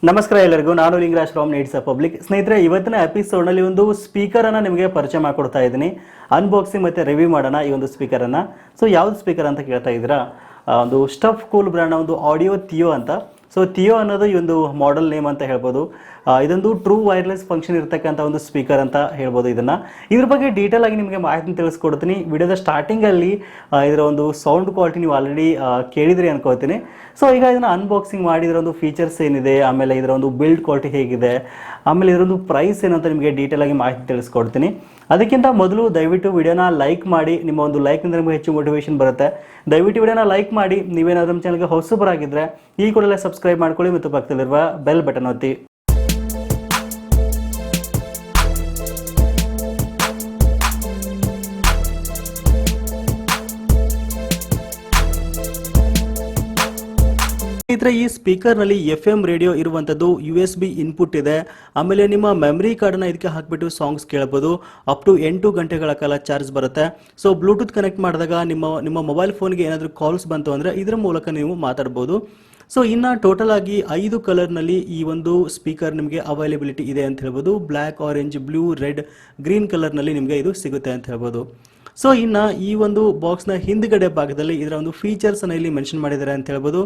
ನಮಸ್ಕಾರ ಎಲ್ಲರಿಗೂ, ನಾನು Lingaraj from needs a public. ಸ್ನೇಹಿತರೆ, ಇವತ್ತಿನ ಎಪಿಸೋಡ್ನಲ್ಲಿ ಒಂದು ಸ್ಪೀಕರನ್ನು ನಿಮಗೆ ಪರಿಚಯ ಮಾಡಿಕೊಡ್ತಾ ಇದ್ದೀನಿ. ಅನ್ಬಾಕ್ಸಿಂಗ್ ಮತ್ತು ರಿವ್ಯೂ ಮಾಡೋಣ ಈ ಒಂದು ಸ್ಪೀಕರನ್ನು. ಸೊ ಯಾವ್ದು ಸ್ಪೀಕರ್ ಅಂತ ಕೇಳ್ತಾ ಇದ್ದೀರಾ? ಒಂದು ಸ್ಟಫ್ ಕೂಲ್ ಬ್ರ್ಯಾಂಡ್ನ ಒಂದು ಆಡಿಯೋ ಥಿಯೋ ಅಂತ. ಸೊ ಥಿಯೋ ಅನ್ನೋದು ಈ ಒಂದು ಮಾಡೆಲ್ ನೇಮ್ ಅಂತ ಹೇಳ್ಬೋದು. ಇದೊಂದು ಟ್ರೂ ವೈರ್ಲೆಸ್ ಫಂಕ್ಷನ್ ಇರತಕ್ಕಂಥ ಒಂದು ಸ್ಪೀಕರ್ ಅಂತ ಹೇಳ್ಬೋದು. ಇದ್ರ ಬಗ್ಗೆ ಡೀಟೇಲ್ ಆಗಿ ನಿಮಗೆ ಮಾಹಿತಿ ತಿಳಿಸ್ಕೊಡ್ತೀನಿ. ವಿಡಿಯೋದ ಸ್ಟಾರ್ಟಿಂಗಲ್ಲಿ ಇದರ ಒಂದು ಸೌಂಡ್ ಕ್ವಾಲಿಟಿ ನೀವು ಆಲ್ರೆಡಿ ಕೇಳಿದ್ರಿ ಅನ್ಕೋತೀನಿ. ಸೊ ಈಗ ಇದನ್ನು ಅನ್ಬಾಕ್ಸಿಂಗ್ ಮಾಡಿ ಇದರ ಒಂದು ಫೀಚರ್ಸ್ ಏನಿದೆ, ಆಮೇಲೆ ಇದರ ಒಂದು ಬಿಲ್ಡ್ ಕ್ವಾಲಿಟಿ ಹೇಗಿದೆ, ಆಮೇಲೆ ಇದರೊಂದು ಪ್ರೈಸ್ ಏನಂತ ನಿಮಗೆ ಡೀಟೇಲ್ ಆಗಿ ಮಾಹಿತಿ ತಿಳಿಸ್ಕೊಡ್ತೀನಿ. ಅದಕ್ಕಿಂತ ಮೊದಲು ದಯವಿಟ್ಟು ವಿಡಿಯೋನ ಲೈಕ್ ಮಾಡಿ. ನಿಮ್ಮ ಒಂದು ಲೈಕ್ನಿಂದ ನಿಮಗೆ ಹೆಚ್ಚು ಮೋಟಿವೇಶನ್ ಬರುತ್ತೆ. ದಯವಿಟ್ಟು ವಿಡಿಯೋನ ಲೈಕ್ ಮಾಡಿ. ನೀವೇನಾದರೂ ನಮ್ಮ ಚಾನಲ್ಗೆ ಹೊಸಬರಾಗಿದ್ದರೆ ಈ ಕೂಡಲೇ ಸಬ್ಸ್ಕ್ರೈಬ್ ಮಾಡ್ಕೊಳ್ಳಿ ಮತ್ತು ಪಕ್ಕದಲ್ಲಿರುವ ಬೆಲ್ ಬಟನ್ ಒತ್ತಿ. ಸ್ನೇಹಿತರೆ, ಈ ಸ್ಪೀಕರ್ನಲ್ಲಿ FM ರೇಡಿಯೋ ಇರುವಂಥದ್ದು, USB ಇನ್ಪುಟ್ ಇದೆ. ಆಮೇಲೆ ನಿಮ್ಮ ಮೆಮರಿ ಕಾರ್ಡನ್ನು ಇದಕ್ಕೆ ಹಾಕಿಬಿಟ್ಟು ಸಾಂಗ್ಸ್ ಕೇಳಬಹುದು. ಅಪ್ ಟು 8 ಗಂಟೆಗಳ ಕಾಲ ಚಾರ್ಜ್ ಬರುತ್ತೆ. ಸೊ ಬ್ಲೂಟೂತ್ ಕನೆಕ್ಟ್ ಮಾಡಿದಾಗ ನಿಮ್ಮ ಮೊಬೈಲ್ ಫೋನ್ಗೆ ಏನಾದರೂ ಕಾಲ್ಸ್ ಬಂತು ಅಂದರೆ ಇದರ ಮೂಲಕ ನೀವು ಮಾತಾಡ್ಬೋದು. ಸೊ ಇನ್ನು ಟೋಟಲ್ ಆಗಿ 5 ಕಲರ್ನಲ್ಲಿ ಈ ಒಂದು ಸ್ಪೀಕರ್ ನಿಮಗೆ ಅವೈಲೇಬಿಲಿಟಿ ಇದೆ ಅಂತ ಹೇಳ್ಬೋದು. Black, orange, blue, red, green ಕಲರ್ನಲ್ಲಿ ನಿಮಗೆ ಇದು ಸಿಗುತ್ತೆ ಅಂತ ಹೇಳ್ಬೋದು. ಸೊ ಇನ್ನು ಈ ಒಂದು ಬಾಕ್ಸ್ನ ಹಿಂದ್ಗಡೆ ಭಾಗದಲ್ಲಿ ಇದರ ಒಂದು ಫೀಚರ್ಸನ್ನು ಇಲ್ಲಿ ಮೆನ್ಷನ್ ಮಾಡಿದ್ದಾರೆ ಅಂತ ಹೇಳ್ಬೋದು.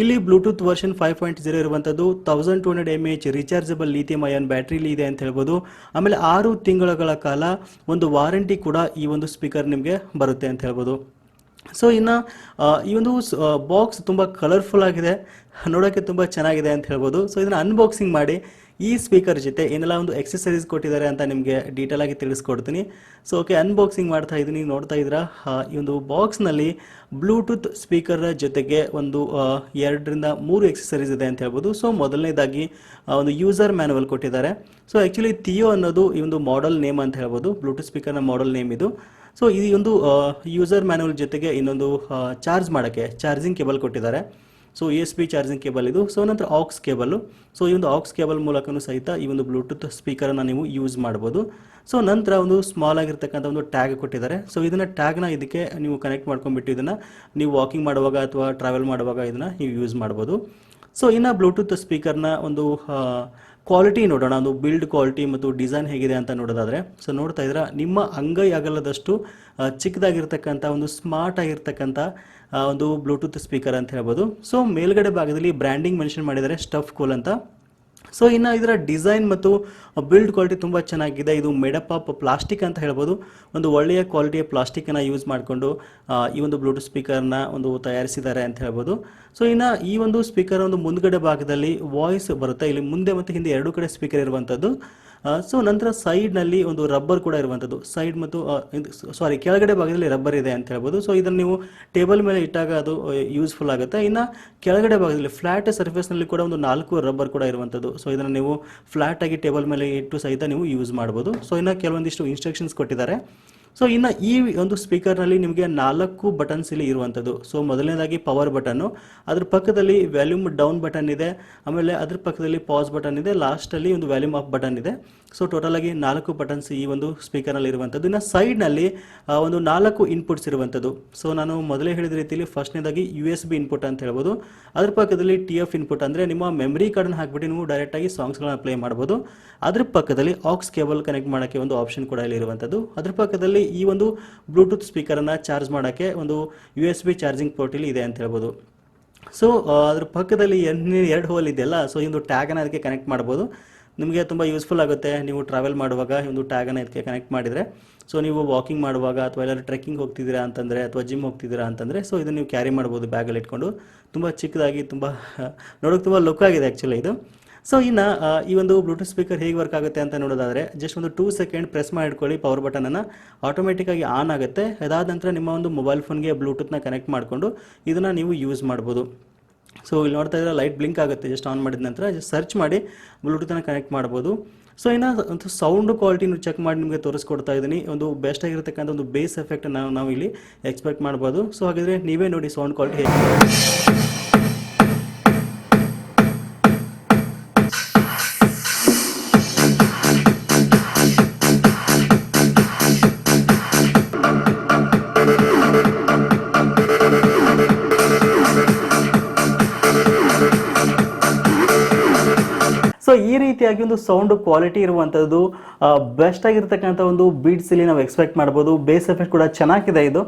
ಇಲ್ಲಿ ಬ್ಲೂಟೂತ್ ವರ್ಷನ್ 5.0 ಇರುವಂಥದ್ದು, 1200 mAh ರಿಚಾರ್ಜಬಲ್ ಲಿಥಿಯಂ ಅಯಾನ್ ಬ್ಯಾಟ್ರಿಲಿ ಇದೆ ಅಂತ ಹೇಳ್ಬೋದು. ಆಮೇಲೆ 6 ತಿಂಗಳ ಕಾಲ ಒಂದು ವಾರಂಟಿ ಕೂಡ ಈ ಒಂದು ಸ್ಪೀಕರ್ ನಿಮಗೆ ಬರುತ್ತೆ ಅಂತ ಹೇಳ್ಬೋದು. ಸೊ ಇನ್ನು ಈ ಒಂದು ಬಾಕ್ಸ್ ತುಂಬ ಕಲರ್ಫುಲ್ ಆಗಿದೆ, ನೋಡೋಕ್ಕೆ ತುಂಬ ಚೆನ್ನಾಗಿದೆ ಅಂತ ಹೇಳ್ಬೋದು. ಸೊ ಇದನ್ನು ಅನ್ಬಾಕ್ಸಿಂಗ್ ಮಾಡಿ ಈ ಸ್ಪೀಕರ್ ಜೊತೆ ಏನೆಲ್ಲ ಒಂದು ಎಕ್ಸೆಸರೀಸ್ ಕೊಟ್ಟಿದ್ದಾರೆ ಅಂತ ನಿಮಗೆ ಡೀಟೇಲ್ ಆಗಿ ತಿಳಿಸ್ಕೊಡ್ತೀನಿ. ಸೊ ಓಕೆ, ಅನ್ಬಾಕ್ಸಿಂಗ್ ಮಾಡ್ತಾ ಇದ್ದೀನಿ. ನೋಡ್ತಾ ಇದ್ದೀರಾ, ಈ ಒಂದು ಬಾಕ್ಸ್ನಲ್ಲಿ ಬ್ಲೂಟೂತ್ ಸ್ಪೀಕರ್ ಜೊತೆಗೆ ಒಂದು 2-3 ಎಕ್ಸೆಸರೀಸ್ ಇದೆ ಅಂತ ಹೇಳ್ಬೋದು. ಸೊ ಮೊದಲನೇದಾಗಿ ಒಂದು ಯೂಸರ್ ಮ್ಯಾನುವಲ್ ಕೊಟ್ಟಿದ್ದಾರೆ. ಸೊ ಆ್ಯಕ್ಚುಲಿ ಥಿಯೋ ಅನ್ನೋದು ಈ ಒಂದು ಮಾಡೆಲ್ ನೇಮ್ ಅಂತ ಹೇಳ್ಬೋದು, ಬ್ಲೂಟೂತ್ ಸ್ಪೀಕರ್ನ ಮಾಡೆಲ್ ನೇಮ್ ಇದು. ಸೊ ಈ ಒಂದು ಯೂಸರ್ ಮ್ಯಾನುವಲ್ ಜೊತೆಗೆ ಇನ್ನೊಂದು ಚಾರ್ಜ್ ಮಾಡೋಕ್ಕೆ ಚಾರ್ಜಿಂಗ್ ಕೇಬಲ್ ಕೊಟ್ಟಿದ್ದಾರೆ. ಸೊ USB ಚಾರ್ಜಿಂಗ್ ಕೇಬಲ್ ಇದು. ಸೊ ನಂತರ ಆಕ್ಸ್ ಕೇಬಲು. ಸೊ ಈ ಒಂದು ಆಕ್ಸ್ ಕೇಬಲ್ ಮೂಲಕನೂ ಸಹಿತ ಈ ಒಂದು ಬ್ಲೂಟೂತ್ ಸ್ಪೀಕರನ್ನು ನೀವು ಯೂಸ್ ಮಾಡ್ಬೋದು. ಸೊ ನಂತರ ಒಂದು ಸ್ಮಾಲ್ ಆಗಿರ್ತಕ್ಕಂಥ ಒಂದು ಟ್ಯಾಗ್ ಕೊಟ್ಟಿದ್ದಾರೆ. ಸೊ ಇದನ್ನು ಟ್ಯಾಗ್ನ ಇದಕ್ಕೆ ನೀವು ಕನೆಕ್ಟ್ ಮಾಡ್ಕೊಂಡ್ಬಿಟ್ಟು ಇದನ್ನು ನೀವು ವಾಕಿಂಗ್ ಮಾಡುವಾಗ ಅಥವಾ ಟ್ರಾವೆಲ್ ಮಾಡುವಾಗ ಇದನ್ನು ನೀವು ಯೂಸ್ ಮಾಡ್ಬೋದು. ಸೊ ಇನ್ನು ಬ್ಲೂಟೂತ್ ಸ್ಪೀಕರ್ನ ಒಂದು ಕ್ವಾಲಿಟಿ ನೋಡೋಣ, ಒಂದು ಬಿಲ್ಡ್ ಕ್ವಾಲಿಟಿ ಮತ್ತು ಡಿಸೈನ್ ಹೇಗಿದೆ ಅಂತ ನೋಡೋದಾದರೆ. ಸೊ ನೋಡ್ತಾ ಇದ್ದೀರಾ, ನಿಮ್ಮ ಅಂಗೈ ಅಗಲದಷ್ಟು ಚಿಕ್ಕದಾಗಿರ್ತಕ್ಕಂಥ ಒಂದು ಸ್ಮಾರ್ಟ್ ಆಗಿರ್ತಕ್ಕಂಥ ಒಂದು ಬ್ಲೂಟೂತ್ ಸ್ಪೀಕರ್ ಅಂತ ಹೇಳ್ಬೋದು. ಸೊ ಮೇಲ್ಗಡೆ ಭಾಗದಲ್ಲಿ ಬ್ರ್ಯಾಂಡಿಂಗ್ ಮೆನ್ಷನ್ ಮಾಡಿದ್ದಾರೆ, ಸ್ಟಫ್ಕೂಲ್ ಅಂತ. ಸೊ ಇನ್ನು ಇದರ ಡಿಸೈನ್ ಮತ್ತು ಬಿಲ್ಡ್ ಕ್ವಾಲಿಟಿ ತುಂಬ ಚೆನ್ನಾಗಿದೆ. ಇದು ಮೇಡಪ್ ಆಫ್ ಪ್ಲಾಸ್ಟಿಕ್ ಅಂತ ಹೇಳ್ಬೋದು. ಒಂದು ಒಳ್ಳೆಯ ಕ್ವಾಲಿಟಿಯ ಪ್ಲಾಸ್ಟಿಕ್ಕನ್ನು ಯೂಸ್ ಮಾಡಿಕೊಂಡು ಈ ಒಂದು ಬ್ಲೂಟೂತ್ ಸ್ಪೀಕರ್ನ ಒಂದು ತಯಾರಿಸಿದ್ದಾರೆ ಅಂತ ಹೇಳ್ಬೋದು. ಸೊ ಇನ್ನು ಈ ಒಂದು ಸ್ಪೀಕರ್ ಒಂದು ಮುಂದ್ಗಡೆ ಭಾಗದಲ್ಲಿ ವಾಯ್ಸ್ ಬರುತ್ತೆ. ಇಲ್ಲಿ ಮುಂದೆ ಮತ್ತು ಹಿಂದೆ ಎರಡೂ ಕಡೆ ಸ್ಪೀಕರ್ ಇರುವಂಥದ್ದು. ಸೊ ನಂತರ ಸೈಡ್ನಲ್ಲಿ ಒಂದು ರಬ್ಬರ್ ಕೂಡ ಇರುವಂಥದ್ದು, ಸೈಡ್ ಮತ್ತು ಕೆಳಗಡೆ ಭಾಗದಲ್ಲಿ ರಬ್ಬರ್ ಇದೆ ಅಂತ ಹೇಳ್ಬೋದು. ಸೊ ಇದನ್ನು ನೀವು ಟೇಬಲ್ ಮೇಲೆ ಇಟ್ಟಾಗ ಅದು ಯೂಸ್ಫುಲ್ ಆಗುತ್ತೆ. ಇನ್ನು ಕೆಳಗಡೆ ಭಾಗದಲ್ಲಿ ಫ್ಲಾಟ್ ಸರ್ಫೇಸ್ನಲ್ಲಿ ಕೂಡ ಒಂದು 4 ರಬ್ಬರ್ ಕೂಡ ಇರುವಂಥದ್ದು. ಸೊ ಇದನ್ನು ನೀವು ಫ್ಲಾಟ್ ಆಗಿ ಟೇಬಲ್ ಮೇಲೆ ಇಟ್ಟು ಸಹಿತ ನೀವು ಯೂಸ್ ಮಾಡ್ಬೋದು. ಸೊ ಇನ್ನು ಕೆಲವೊಂದಿಷ್ಟು ಇನ್ಸ್ಟ್ರಕ್ಷನ್ಸ್ ಕೊಟ್ಟಿದ್ದಾರೆ. ಸೊ ಇನ್ನು ಈ ಒಂದು ಸ್ಪೀಕರ್ನಲ್ಲಿ ನಿಮಗೆ 4 ಬಟನ್ಸ್ ಇಲ್ಲಿ ಇರುವಂಥದ್ದು. ಸೊ ಮೊದಲನೇದಾಗಿ ಪವರ್ ಬಟನ್ನು, ಅದ್ರ ಪಕ್ಕದಲ್ಲಿ ವ್ಯಾಲ್ಯೂಮ್ ಡೌನ್ ಬಟನ್ ಇದೆ, ಆಮೇಲೆ ಅದ್ರ ಪಕ್ಕದಲ್ಲಿ ಪಾಸ್ ಬಟನ್ ಇದೆ, ಲಾಸ್ಟಲ್ಲಿ ಒಂದು ವ್ಯಾಲ್ಯೂಮ್ ಅಪ್ ಬಟನ್ ಇದೆ. ಸೊ ಟೋಟಲ್ ಆಗಿ 4 ಬಟನ್ಸ್ ಈ ಒಂದು ಸ್ಪೀಕರ್ನಲ್ಲಿ ಇರುವಂಥದ್ದು. ಇನ್ನು ಸೈಡ್ನಲ್ಲಿ ಒಂದು 4 ಇನ್ಪುಟ್ಸ್ ಇರುವಂಥದ್ದು. ಸೊ ನಾನು ಮೊದಲೇ ಹೇಳಿದ ರೀತಿಯಲ್ಲಿ ಫಸ್ಟ್ನೇದಾಗಿ USB ಇನ್ಪುಟ್ ಅಂತ ಹೇಳ್ಬೋದು. ಅದ್ರ ಪಕ್ಕದಲ್ಲಿ TF ಇನ್ಪುಟ್ ಅಂದರೆ ನಿಮ್ಮ ಮೆಮರಿ ಕಾರ್ಡನ್ನು ಹಾಕಿಬಿಟ್ಟು ನೀವು ಡೈರೆಕ್ಟಾಗಿ ಸಾಂಗ್ಸ್ಗಳನ್ನ ಪ್ಲೇ ಮಾಡ್ಬೋದು. ಅದ್ರ ಪಕ್ಕದಲ್ಲಿ ಆಕ್ಸ್ ಕೇಬಲ್ ಕನೆಕ್ಟ್ ಮಾಡೋಕ್ಕೆ ಒಂದು ಆಪ್ಷನ್ ಕೂಡ ಇಲ್ಲಿ ಇರುವಂಥದ್ದು. ಅದ್ರ ಪಕ್ಕದಲ್ಲಿ ಈ ಒಂದು ಬ್ಲೂಟೂತ್ ಸ್ಪೀಕರನ್ನು ಚಾರ್ಜ್ ಮಾಡೋಕ್ಕೆ ಒಂದು USB ಚಾರ್ಜಿಂಗ್ ಪೋರ್ಟ್ ಇಲ್ಲಿ ಇದೆ ಅಂತ ಹೇಳ್ಬೋದು. ಸೊ ಅದ್ರ ಪಕ್ಕದಲ್ಲಿ 2 ಹೋಲ್ ಇದೆಯಲ್ಲ, ಸೊ ಈ ಒಂದು ಟ್ಯಾಗನ್ನು ಅದಕ್ಕೆ ಕನೆಕ್ಟ್ ಮಾಡ್ಬೋದು. ನಿಮಗೆ ತುಂಬ ಯೂಸ್ಫುಲ್ ಆಗುತ್ತೆ. ನೀವು ಟ್ರಾವೆಲ್ ಮಾಡುವಾಗ ಈ ಒಂದು ಟ್ಯಾಗನ್ನು ಇದಕ್ಕೆ ಕನೆಕ್ಟ್ ಮಾಡಿದರೆ, ಸೊ ನೀವು ವಾಕಿಂಗ್ ಮಾಡುವಾಗ ಅಥವಾ ಎಲ್ಲರೂ ಟ್ರೆಕ್ಕಿಂಗ್ ಹೋಗ್ತಿದ್ದೀರಾ ಅಂತಂದರೆ ಅಥವಾ ಜಿಮ್ ಹೋಗ್ತಿದ್ದೀರಾ ಅಂತಂದರೆ, ಸೊ ಇದನ್ನು ನೀವು ಕ್ಯಾರಿ ಮಾಡ್ಬೋದು ಬ್ಯಾಗಲ್ಲಿ ಇಟ್ಕೊಂಡು. ತುಂಬ ಚಿಕ್ಕದಾಗಿ ತುಂಬ ನೋಡೋಕೆ ತುಂಬ ಲುಕ್ ಆಗಿದೆ ಆ್ಯಕ್ಚುಲಿ ಇದು. ಸೊ ಇನ್ನು ಈ ಒಂದು ಬ್ಲೂಟೂತ್ ಸ್ಪೀಕರ್ ಹೇಗೆ ವರ್ಕ್ ಆಗುತ್ತೆ ಅಂತ ನೋಡೋದಾದರೆ, ಜಸ್ಟ್ ಒಂದು 2 ಸೆಕೆಂಡ್ ಪ್ರೆಸ್ ಮಾಡಿ ಇಟ್ಕೊಳ್ಳಿ ಪವರ್ ಬಟನನ್ನು, ಆಟೋಮೆಟಿಕ್ಕಾಗಿ ಆನ್ ಆಗುತ್ತೆ. ಅದಾದ ನಂತರ ನಿಮ್ಮ ಒಂದು ಮೊಬೈಲ್ ಫೋನ್ಗೆ ಬ್ಲೂಟೂತ್ನ ಕನೆಕ್ಟ್ ಮಾಡಿಕೊಂಡು ಇದನ್ನು ನೀವು ಯೂಸ್ ಮಾಡ್ಬೋದು. ಸೊ ಇಲ್ಲಿ ನೋಡ್ತಾ ಇದ್ರೆ ಲೈಟ್ ಬ್ಲಿಂಕ್ ಆಗುತ್ತೆ ಜಸ್ಟ್ ಆನ್ ಮಾಡಿದ ನಂತರ. ಜಸ್ಟ್ ಸರ್ಚ್ ಮಾಡಿ ಬ್ಲೂಟೂತನ್ನು ಕನೆಕ್ಟ್ ಮಾಡ್ಬೋದು. ಸೊ ಇನ್ನು ಒಂದು ಸೌಂಡ್ ಕ್ವಾಲಿಟಿನ ಚೆಕ್ ಮಾಡಿ ನಿಮಗೆ ತೋರಿಸ್ಕೊಡ್ತಾ ಇದ್ದೀನಿ. ಒಂದು ಬೆಸ್ಟ್ ಆಗಿರತಕ್ಕಂಥ ಒಂದು ಬೇಸ್ ಎಫೆಕ್ಟ್ ನಾವು ಇಲ್ಲಿ ಎಕ್ಸ್ಪೆಕ್ಟ್ ಮಾಡ್ಬೋದು. ಸೊ ಹಾಗಿದ್ರೆ ನೀವೇ ನೋಡಿ ಸೌಂಡ್ ಕ್ವಾಲಿಟಿ ಹೇಗೆ. ರೀತಿಯಾಗಿ ಒಂದು ಸೌಂಡ್ ಕ್ವಾಲಿಟಿ ಇರುವಂಥದ್ದು ಬೆಸ್ಟ್ ಆಗಿರ್ತಕ್ಕಂಥ ಒಂದು ಬೀಟ್ಸ್ ಇಲ್ಲಿ ನಾವು ಎಕ್ಸ್ಪೆಕ್ಟ್ ಮಾಡ್ಬೋದು. ಬೇಸ್ ಎಫೆಕ್ಟ್ ಕೂಡ ಚೆನ್ನಾಗಿದೆ ಇದು.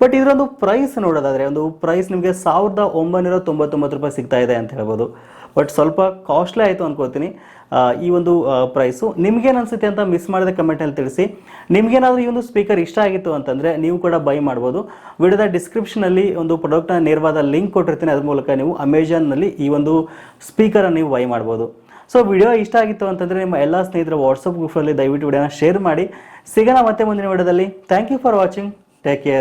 ಬಟ್ ಇದರೊಂದು ಪ್ರೈಸ್ ನೋಡೋದಾದ್ರೆ ಒಂದು ಪ್ರೈಸ್ ನಿಮಗೆ 1999 ರೂಪಾಯಿ ಸಿಗ್ತಾ ಇದೆ ಅಂತ ಹೇಳ್ಬೋದು. ಬಟ್ ಸ್ವಲ್ಪ ಕಾಸ್ಟ್ಲಿ ಆಯಿತು ಅನ್ಕೋತೀನಿ ಈ ಒಂದು ಪ್ರೈಸು. ನಿಮ್ಗೇನು ಅನಿಸುತ್ತೆ ಅಂತ ಮಿಸ್ ಮಾಡಿದ ಕಮೆಂಟಲ್ಲಿ ತಿಳಿಸಿ. ನಿಮ್ಗೇನಾದರೂ ಈ ಒಂದು ಸ್ಪೀಕರ್ ಇಷ್ಟ ಆಗಿತ್ತು ಅಂತಂದರೆ ನೀವು ಕೂಡ ಬೈ ಮಾಡ್ಬೋದು. ವಿಡಿಯೋದ ಡಿಸ್ಕ್ರಿಪ್ಷನಲ್ಲಿ ಒಂದು ಪ್ರಾಡಕ್ಟ್ನ ನೇರವಾದ ಲಿಂಕ್ ಕೊಟ್ಟಿರ್ತೀನಿ, ಅದ್ರ ಮೂಲಕ ನೀವು ಅಮೆಜಾನ್ನಲ್ಲಿ ಈ ಒಂದು ಸ್ಪೀಕರನ್ನು ನೀವು ಬೈ ಮಾಡ್ಬೋದು. ಸೊ ವಿಡಿಯೋ ಇಷ್ಟ ಆಗಿತ್ತು ಅಂತಂದರೆ ನಿಮ್ಮ ಎಲ್ಲ ಸ್ನೇಹಿತರ ವಾಟ್ಸಪ್ ಗ್ರೂಪಲ್ಲಿ ದಯವಿಟ್ಟು ವಿಡಿಯೋನ ಶೇರ್ ಮಾಡಿ. ಸಿಗೋಣ ಮತ್ತೆ ಮುಂದಿನ ವಿಡಿಯೋದಲ್ಲಿ. Thank you for watching. Take care.